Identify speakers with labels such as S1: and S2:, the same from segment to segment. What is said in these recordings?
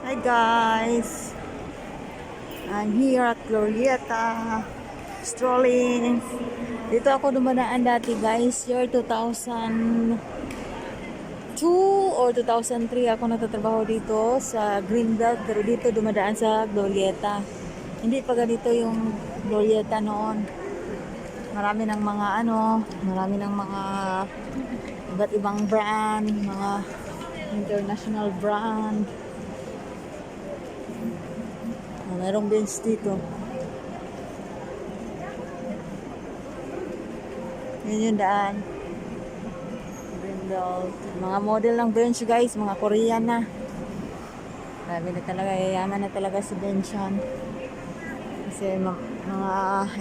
S1: Hi guys! I'm here at Glorieta, strolling. Dito ako dumadaan dati guys, year 2002 or 2003 ako nagtatrabaho dito sa Greenbelt, pero dito dumadaan sa Glorieta. Hindi pa ganito yung Glorieta noon. Marami ng mga iba't ibang brand, mga international brand. Mayroong bench dito. Yun yung daan. Greenbelt. Mga model ng bench guys, mga Korean na. Grabe na talaga, yayaman na talaga si bench yan. Kasi mga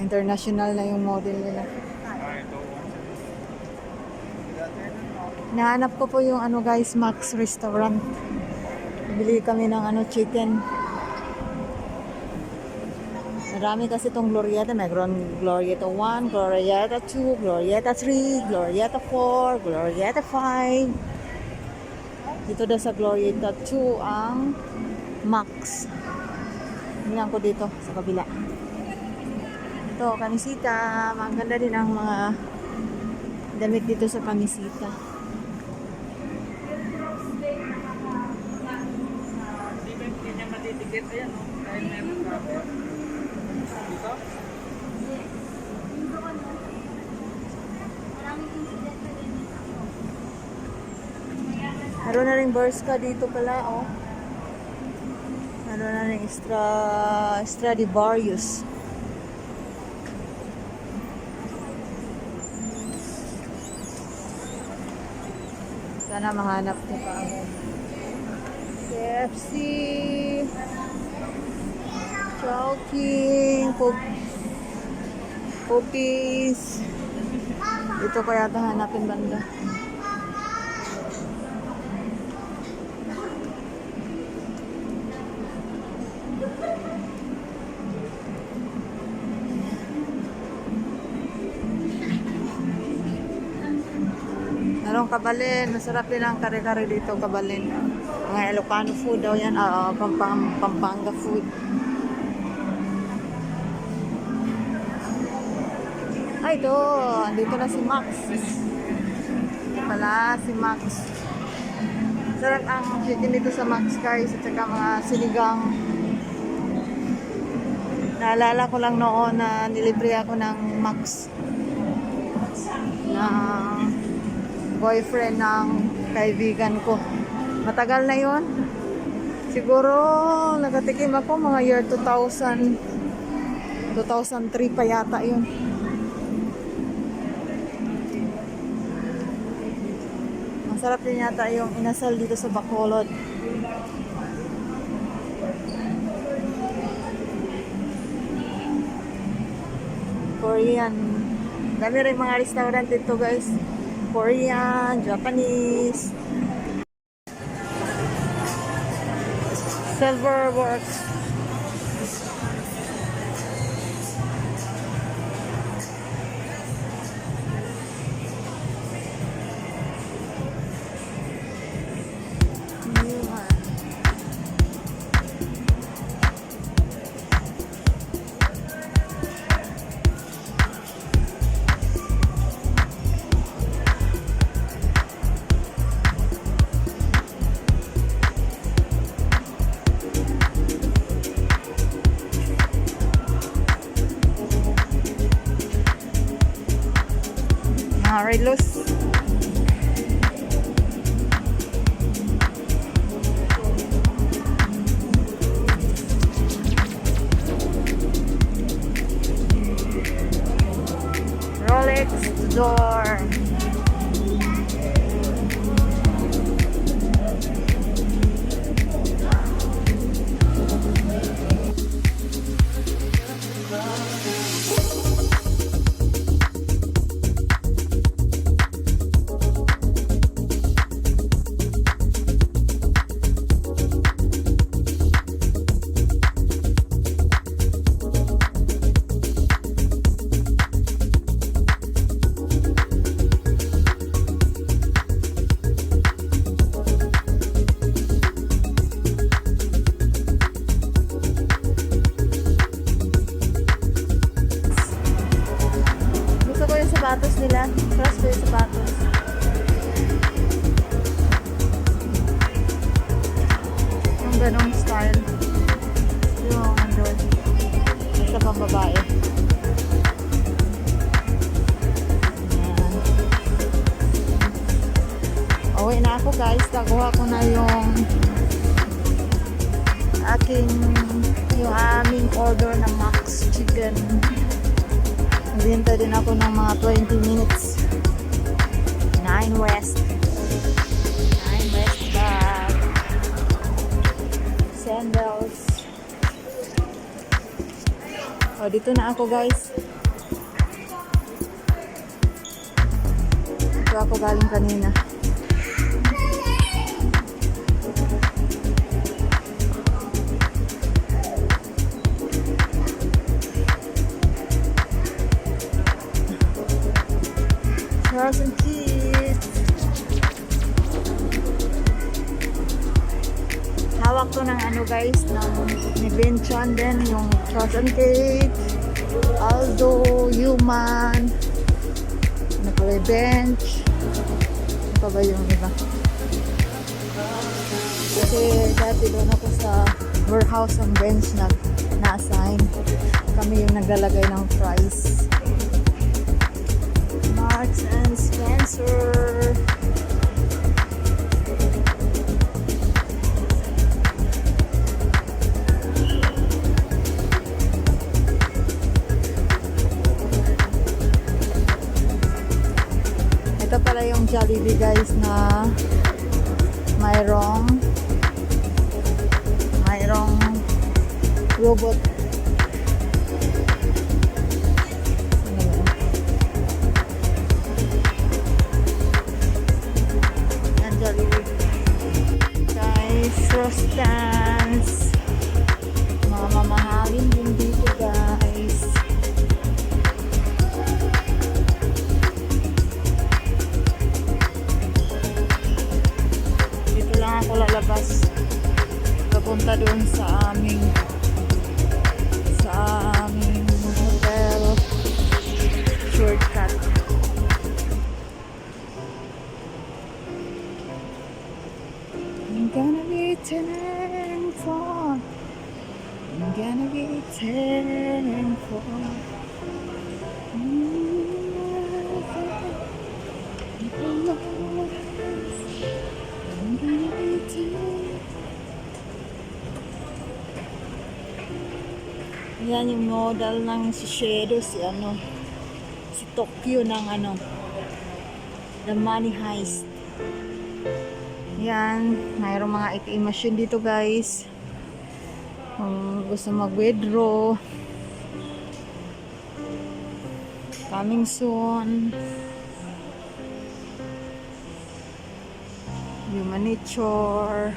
S1: international na yung model nila. Nahanap ko po yung guys, Max Restaurant. Bili kami ng chicken. Marami kasi itong Glorieta. Mayroon Glorieta 1, Glorieta 2, Glorieta 3, Glorieta 4, Glorieta 5. Dito daw sa Glorieta 2 ang Max. Tingnan ko dito sa kabila. Ito, kamisita. Maganda din ang mga damit dito sa kamisita.
S2: Hindi niya matitikit. Ayan o. Dahil meron grabe. Dito?
S1: Meron na rin Bershka dito pala, oh. Meron na rin Stradivarius. Sana mahanap ko pa ako. KFC, Chowking, Popeyes. Dito ko yata hanapin banda. Merong kabalin. Masarap din ang kare-kare dito, kabalin. Mga Ilocano food daw yan. Pampanga food. Ay, ito. Dito na si Max. Pala, si Max. Sarap ang chicken dito sa Max guys. At saka mga sinigang. Naalala ko lang noon na nilibre ako ng Max. Na boyfriend ng kaibigan ko. Matagal na yun. Siguro nakatikim ako mga year 2000, 2003 pa yata yun. Masarap din yata yung inasal dito sa Bacolod. Korean. Dami rin mga restaurant dito guys. Korean, Japanese, Silver Works. Relos. Rolex door. yung ganong style. Yung andun. Isa pang babae. Ayan. Uwi na ako guys. Nakuha ko na yung aming order na Max Chicken. Naghihintay din ako ng mga 20 minutes. 9 West. 9 West bag. Sandals. O, dito na ako guys. Dito ako galing kanina. Charles and Keith. Hawak to ng ano guys, ng ni Ben Chan din, yung Charles and Keith, Aldo, Human, ano pa ba, Bench, ano pa ba yung iba? Kasi dati doon ako sa warehouse ng Bench na na-assign. Kami yung naglalagay ng price. Marks and Spencer. Ito pala yung Jollibee guys na mayroong robot. Stands. Mga mamahalin din dito guys. Dito lang ako lalabas. Papunta doon sa aming hotel. Shortcut. I'm gonna be 10-4. I'm gonna be 10-4. I'm gonna be 10. Yan yung model ng si Shadow, si Tokyo ng The Money Heist. Yan, mayroong mga ATM machine dito guys. Kung gusto mag-withdraw, coming soon. Human nature.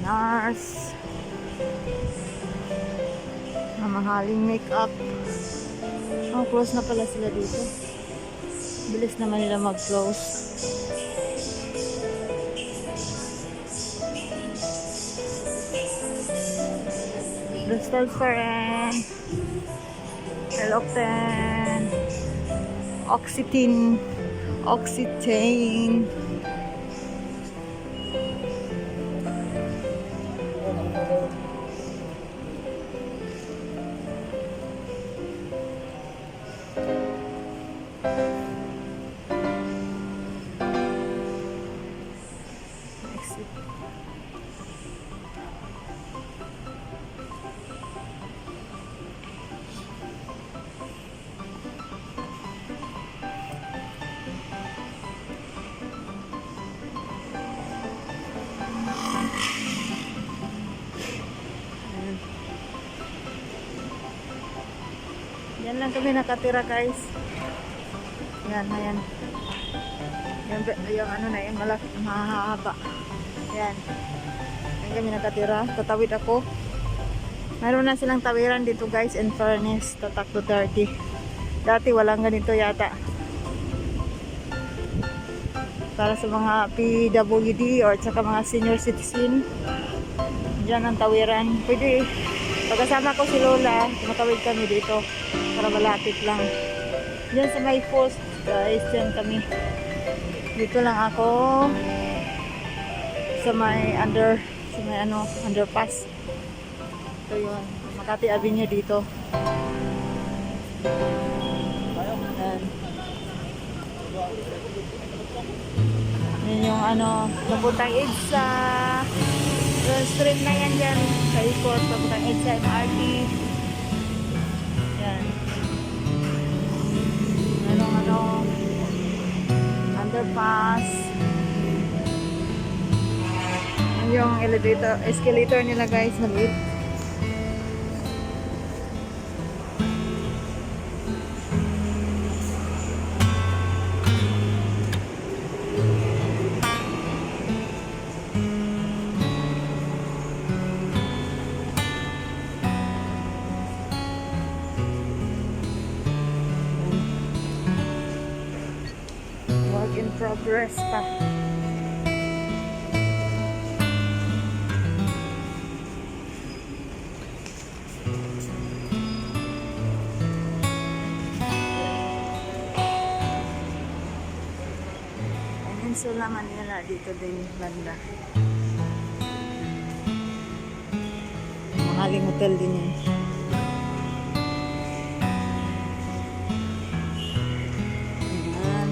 S1: NARS. Mamahaling makeup. Oh, close na pala sila dito. Bilis naman nila mag-close. Crystal Friend. Eloquent. Oxetine. Yan lang kami nakatira guys. Yan, ayan. Yung ano na yun, malaki, mahahaba. Yan. Yan kami nakatira. Tatawid ako. Mayroon na silang tawiran dito guys, in fairness, Tatak Duterte. Dati walang ganito yata. para sa mga PWD or saka mga senior citizen. Diyan ang tawiran. Pwede, pagkasama ko si Lola, tumatawid kami dito para malapit lang. Diyan sa may post, guys, diyan kami. Dito lang ako sa may underpass. Ito yun, Makati Avenue dito. Ayan. Yan yung papuntang EDSA. Yung street na yan dyan. Sa ikot, papuntang EDSA, MRT. Yan. Underpass. Yan yung escalator nila guys, maliit. Work in progress pa. Peninsula Manila dito din banda. Mahaling hotel din yan. Ayan.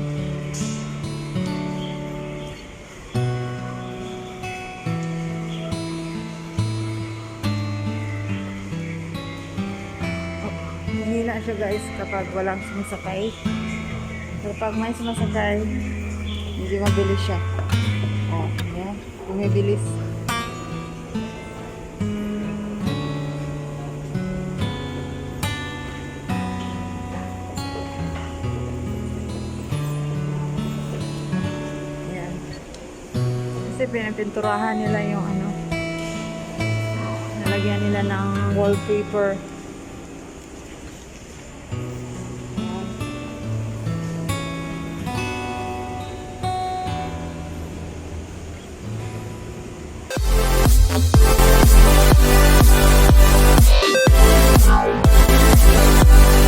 S1: Mahina siya guys kapag walang sumasakay. Pero pag may sumasakay, hindi mabilis siya. Oh, yan. Bumibilis. Yan. Kasi pinapinturahan nila yung nalagyan nila ng wallpaper.